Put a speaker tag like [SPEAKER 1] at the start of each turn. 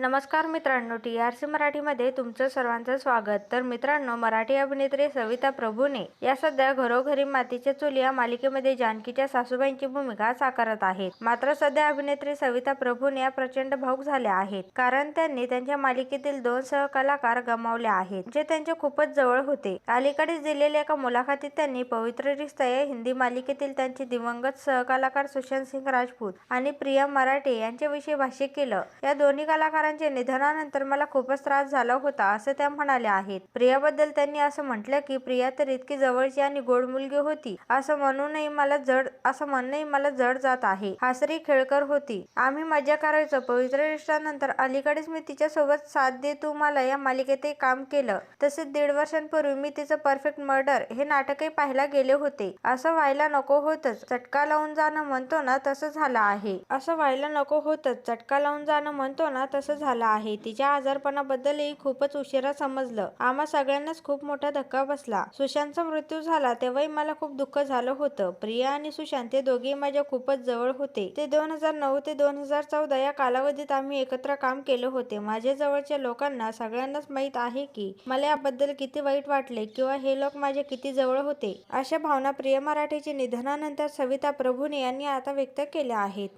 [SPEAKER 1] नमस्कार मित्रांनो, TRC मराठीमध्ये तुमचं सर्वांचं स्वागत। तर मित्रांनो, मराठी अभिनेत्री सविता प्रभूने या सध्या घरोघरी मातीच्या चूल या मालिकेमध्ये जानकीच्या सासूबाईंची भूमिका साकारत आहेत। मात्र सध्या अभिनेत्री सविता प्रभूने या प्रचंड भावुक झाल्या आहेत, कारण त्यांनी त्यांच्या मालिकेतील 2 सहकलाकार गमावले आहेत, जे त्यांच्या खूपच जवळ होते। अलीकडेच दिलेल्या एका मुलाखतीत त्यांनी पवित्र रिश्ता या हिंदी मालिकेतील त्यांचे दिवंगत सहकलाकार सुशांत सिंह राजपूत आणि प्रिया मराठे यांच्याविषयी भाष्य केलं। या दोन्ही कलाकारांच्या निधनानंतर मला खूपच त्रास झाला होता, असं त्या म्हणाल्या आहेत। प्रियाबद्दल त्यांनी असं म्हटलं की प्रिया तर इतकी जवळची आणि गोड मुलगी होती, असं म्हणूनही मला जड जात आहे। हासरी खेळकर होती, आम्ही मजा करायचो। पवित्र रिश्त्यानंतर अलीकडेच मी तिच्यासोबत साथ दे तू मला या मालिकेतही काम केलं। तसेच 1.5 वर्षांपूर्वी मी तिचं परफेक्ट मर्डर हे नाटकही पाहायला गेले होते। असं व्हायला नको होतंच, चटका लावून जाणं म्हणतो ना तसं झालं आहे। झालं आहे। तिच्या आजारपणाबद्दलही खूपच उशिरा समजलं। आम्हा सगळ्यांनाच खूप मोठा धक्का बसला। सुशांतचा मृत्यू झाला तेव्हाही मला खूप दुःख झालं होतं। प्रिया आणि सुशांत हे दोघेही माझ्या खूपच जवळ होते। ते 2009 ते 2014 या कालावधीत आम्ही एकत्र काम केले होते। माझ्या जवळच्या लोकांना सगळ्यांनाच माहीत आहे की मला याबद्दल किती वाईट वाटले किंवा हे लोक माझ्या किती जवळ होते। अशा भावना प्रिया मराठेच्या निधनानंतर सविता प्रभूने यांनी आता व्यक्त केल्या आहेत।